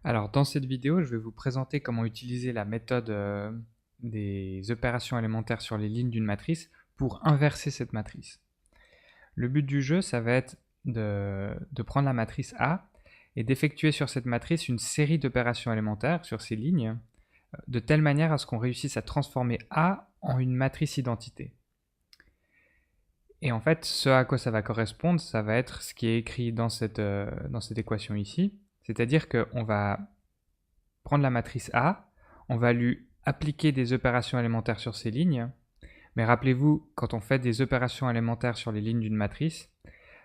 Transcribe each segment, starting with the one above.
Alors, dans cette vidéo, je vais vous présenter comment utiliser la méthode des opérations élémentaires sur les lignes d'une matrice pour inverser cette matrice. Le but du jeu, ça va être de prendre la matrice A et d'effectuer sur cette matrice une série d'opérations élémentaires sur ces lignes, de telle manière à ce qu'on réussisse à transformer A en une matrice identité. Et en fait, ce à quoi ça va correspondre, ça va être ce qui est écrit dans cette équation ici, c'est-à-dire qu'on va prendre la matrice A, on va lui appliquer des opérations élémentaires sur ces lignes, mais rappelez-vous, quand on fait des opérations élémentaires sur les lignes d'une matrice,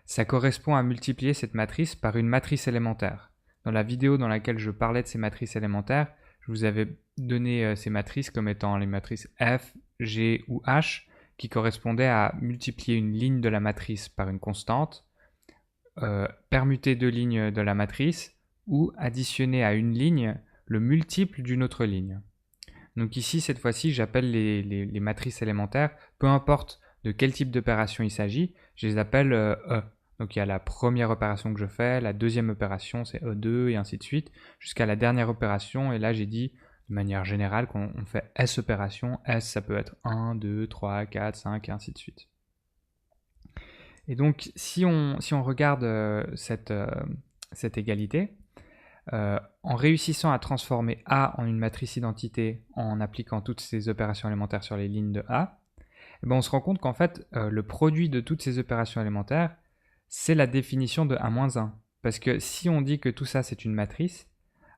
ça correspond à multiplier cette matrice par une matrice élémentaire. Dans la vidéo dans laquelle je parlais de ces matrices élémentaires, je vous avais donné ces matrices comme étant les matrices F, G ou H, qui correspondaient à multiplier une ligne de la matrice par une constante, permuter deux lignes de la matrice, ou additionner à une ligne le multiple d'une autre ligne. Donc ici, cette fois-ci, j'appelle les matrices élémentaires, peu importe de quel type d'opération il s'agit, je les appelle E. Donc il y a la première opération que je fais, la deuxième opération c'est E2 et ainsi de suite, jusqu'à la dernière opération, et là j'ai dit de manière générale qu'on fait S opération, S ça peut être 1, 2, 3, 4, 5 et ainsi de suite. Et donc si on regarde cette égalité, en réussissant à transformer A en une matrice identité en appliquant toutes ces opérations élémentaires sur les lignes de A, eh ben on se rend compte qu'en fait, le produit de toutes ces opérations élémentaires, c'est la définition de A-1. Parce que si on dit que tout ça c'est une matrice,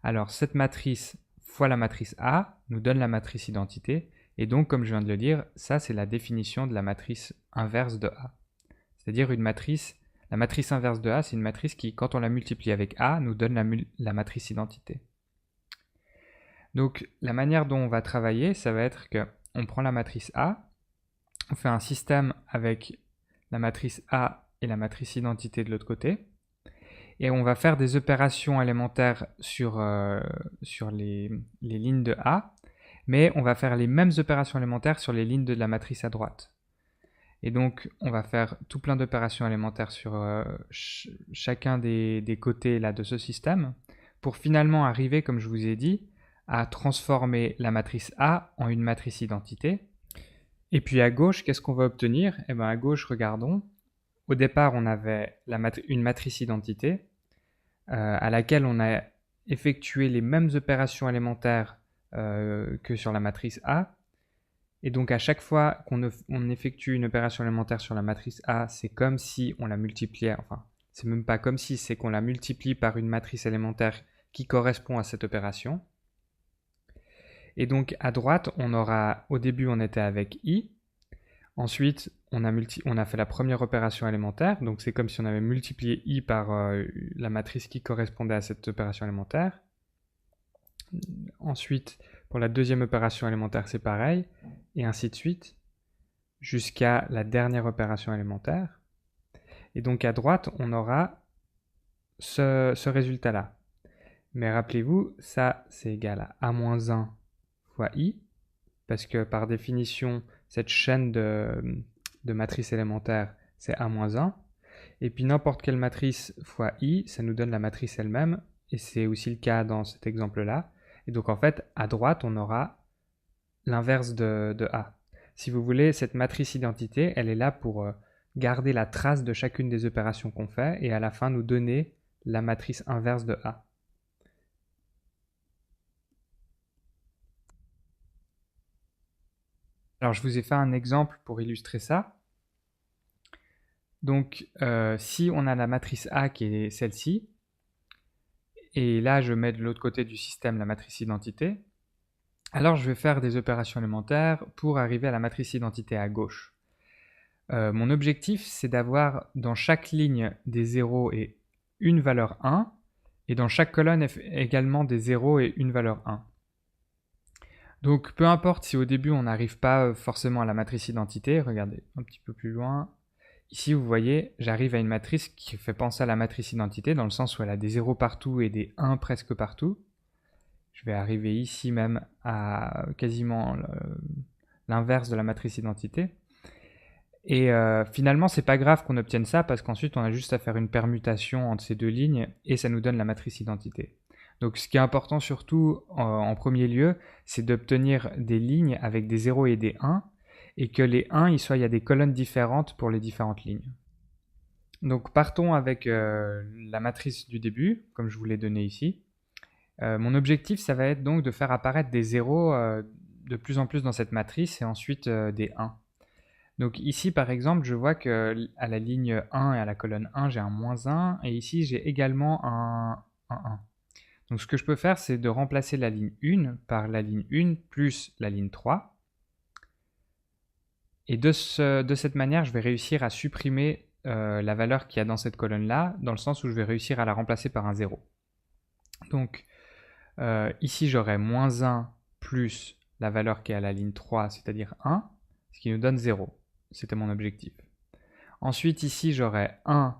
alors cette matrice fois la matrice A nous donne la matrice identité, et donc comme je viens de le dire, ça c'est la définition de la matrice inverse de A. C'est-à-dire une matrice. La matrice inverse de A, c'est une matrice qui, quand on la multiplie avec A, nous donne la matrice identité. Donc, la manière dont on va travailler, ça va être qu'on prend la matrice A, on fait un système avec la matrice A et la matrice identité de l'autre côté, et on va faire des opérations élémentaires sur les lignes de A, mais on va faire les mêmes opérations élémentaires sur les lignes de la matrice à droite. Et donc, on va faire tout plein d'opérations élémentaires sur chacun des côtés là, de ce système pour finalement arriver, comme je vous ai dit, à transformer la matrice A en une matrice identité. Et puis à gauche, qu'est-ce qu'on va obtenir? Eh bien, à gauche, regardons. Au départ, on avait une matrice identité à laquelle on a effectué les mêmes opérations élémentaires que sur la matrice A. Et donc à chaque fois qu'on effectue une opération élémentaire sur la matrice A, c'est comme si on la multipliait, enfin c'est même pas comme si, c'est qu'on la multiplie par une matrice élémentaire qui correspond à cette opération. Et donc à droite, au début on était avec I, ensuite on a fait la première opération élémentaire, donc c'est comme si on avait multiplié I par la matrice qui correspondait à cette opération élémentaire. Ensuite, pour la deuxième opération élémentaire, c'est pareil, et ainsi de suite, jusqu'à la dernière opération élémentaire. Et donc à droite, on aura ce résultat-là. Mais rappelez-vous, ça, c'est égal à A-1 fois I, parce que par définition, cette chaîne de matrices élémentaires, c'est A-1. Et puis n'importe quelle matrice fois I, ça nous donne la matrice elle-même, et c'est aussi le cas dans cet exemple-là. Et donc en fait, à droite, on aura l'inverse de A. Si vous voulez, cette matrice identité, elle est là pour garder la trace de chacune des opérations qu'on fait et à la fin nous donner la matrice inverse de A. Alors je vous ai fait un exemple pour illustrer ça. Donc si on a la matrice A qui est celle-ci, et là je mets de l'autre côté du système la matrice identité, alors je vais faire des opérations élémentaires pour arriver à la matrice identité à gauche. Mon objectif, c'est d'avoir dans chaque ligne des 0 et une valeur 1, et dans chaque colonne également des 0 et une valeur 1. Donc peu importe si au début on n'arrive pas forcément à la matrice identité, regardez un petit peu plus loin. Ici vous voyez, j'arrive à une matrice qui fait penser à la matrice identité, dans le sens où elle a des 0 partout et des 1 presque partout. Je vais arriver ici même à quasiment l'inverse de la matrice identité. Et finalement, c'est pas grave qu'on obtienne ça parce qu'ensuite on a juste à faire une permutation entre ces deux lignes et ça nous donne la matrice identité. Donc ce qui est important surtout en premier lieu, c'est d'obtenir des lignes avec des 0 et des 1, et que les 1, il y a des colonnes différentes pour les différentes lignes. Donc partons avec la matrice du début, comme je vous l'ai donné ici. Mon objectif, ça va être donc de faire apparaître des 0 de plus en plus dans cette matrice et ensuite des 1. Donc ici, par exemple, je vois qu'à la ligne 1 et à la colonne 1, j'ai un -1, et ici, j'ai également un 1. Donc ce que je peux faire, c'est de remplacer la ligne 1 par la ligne 1 plus la ligne 3. Et de cette manière, je vais réussir à supprimer la valeur qu'il y a dans cette colonne-là, dans le sens où je vais réussir à la remplacer par un 0. Donc ici, j'aurai -1 plus la valeur qui est à la ligne 3, c'est-à-dire 1, ce qui nous donne 0. C'était mon objectif. Ensuite, ici, j'aurai 1.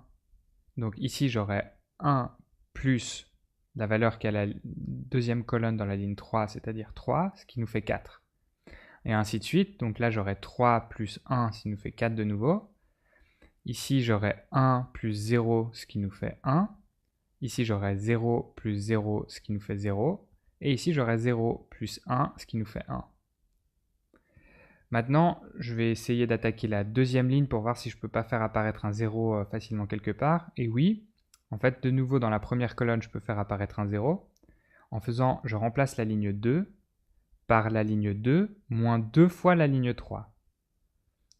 Donc ici, j'aurai 1 plus la valeur qui est à la deuxième colonne dans la ligne 3, c'est-à-dire 3, ce qui nous fait 4. Et ainsi de suite. Donc là, j'aurai 3 plus 1, ce qui nous fait 4 de nouveau. Ici, j'aurai 1 plus 0, ce qui nous fait 1. Ici, j'aurai 0 plus 0, ce qui nous fait 0. Et ici, j'aurai 0 plus 1, ce qui nous fait 1. Maintenant, je vais essayer d'attaquer la deuxième ligne pour voir si je ne peux pas faire apparaître un 0 facilement quelque part. Et oui, en fait, de nouveau, dans la première colonne, je peux faire apparaître un 0. En faisant, je remplace la ligne 2 par la ligne 2 moins 2 fois la ligne 3.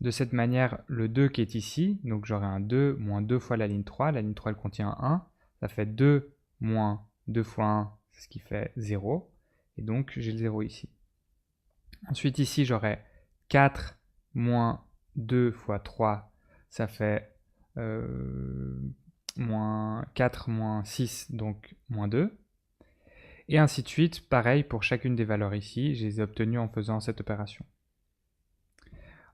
De cette manière, le 2 qui est ici, donc j'aurai un 2 moins 2 fois la ligne 3 elle contient un 1, ça fait 2 moins 2 fois 1, c'est ce qui fait 0, et donc j'ai le 0 ici. Ensuite ici j'aurai 4 moins 2 fois 3, ça fait 4 moins 6, donc moins 2. Et ainsi de suite, pareil pour chacune des valeurs ici, je les ai obtenues en faisant cette opération.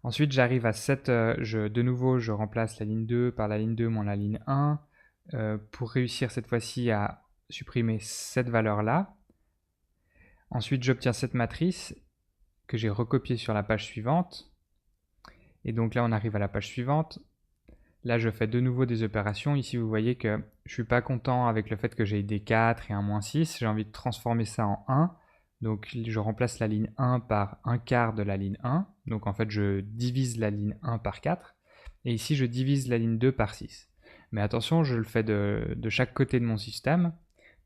Ensuite, j'arrive à 7, de nouveau, je remplace la ligne 2 par la ligne 2 moins la ligne 1 pour réussir cette fois-ci à supprimer cette valeur-là. Ensuite, j'obtiens cette matrice que j'ai recopiée sur la page suivante. Et donc là, on arrive à la page suivante. Là, je fais de nouveau des opérations. Ici, vous voyez que je ne suis pas content avec le fait que j'ai des 4 et un -6. J'ai envie de transformer ça en 1. Donc je remplace la ligne 1 par 1/4 de la ligne 1. Donc en fait, je divise la ligne 1 par 4. Et ici, je divise la ligne 2 par 6. Mais attention, je le fais de chaque côté de mon système.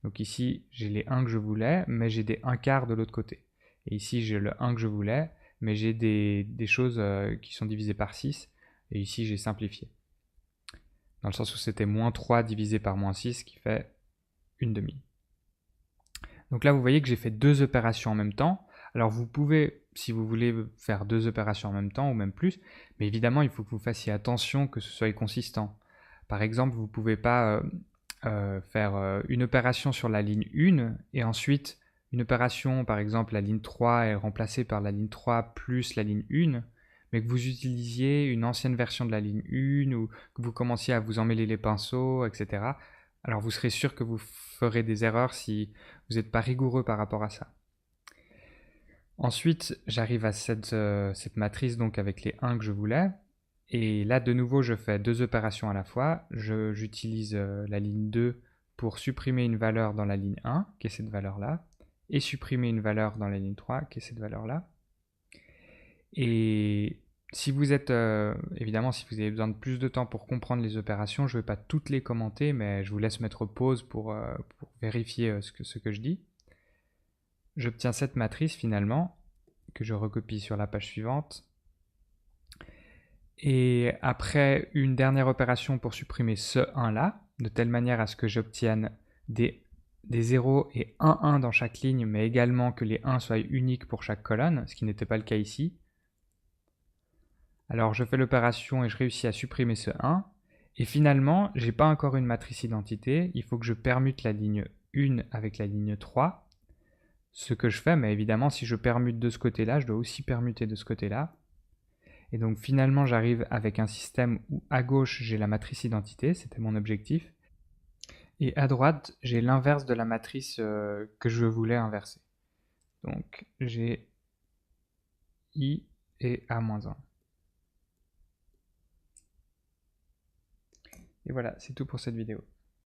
Donc ici, j'ai les 1 que je voulais, mais j'ai des 1/4 de l'autre côté. Et ici, j'ai le 1 que je voulais, mais j'ai des choses qui sont divisées par 6. Et ici, j'ai simplifié. Dans le sens où c'était -3 divisé par -6 qui fait une demi. Donc là, vous voyez que j'ai fait deux opérations en même temps. Alors vous pouvez, si vous voulez, faire deux opérations en même temps ou même plus, mais évidemment, il faut que vous fassiez attention que ce soit consistant. Par exemple, vous ne pouvez pas faire une opération sur la ligne 1 et ensuite une opération, par exemple, la ligne 3 est remplacée par la ligne 3 plus la ligne 1, mais que vous utilisiez une ancienne version de la ligne 1 ou que vous commenciez à vous emmêler les pinceaux, etc. Alors vous serez sûr que vous ferez des erreurs si vous n'êtes pas rigoureux par rapport à ça. Ensuite, j'arrive à cette matrice donc avec les 1 que je voulais. Et là, de nouveau, je fais deux opérations à la fois. J'utilise la ligne 2 pour supprimer une valeur dans la ligne 1, qui est cette valeur-là, et supprimer une valeur dans la ligne 3, qui est cette valeur-là. Et si vous êtes, évidemment, si vous avez besoin de plus de temps pour comprendre les opérations, je ne vais pas toutes les commenter, mais je vous laisse mettre pause pour vérifier ce que je dis. J'obtiens cette matrice finalement, que je recopie sur la page suivante. Et après une dernière opération pour supprimer ce 1 là, de telle manière à ce que j'obtienne des 0 et 1, 1 dans chaque ligne, mais également que les 1 soient uniques pour chaque colonne, ce qui n'était pas le cas ici. Alors je fais l'opération et je réussis à supprimer ce 1. Et finalement, j'ai pas encore une matrice identité, il faut que je permute la ligne 1 avec la ligne 3. Ce que je fais, mais évidemment, si je permute de ce côté-là, je dois aussi permuter de ce côté-là. Et donc finalement, j'arrive avec un système où à gauche, j'ai la matrice identité, c'était mon objectif. Et à droite, j'ai l'inverse de la matrice que je voulais inverser. Donc j'ai I et A-1. Et voilà, c'est tout pour cette vidéo.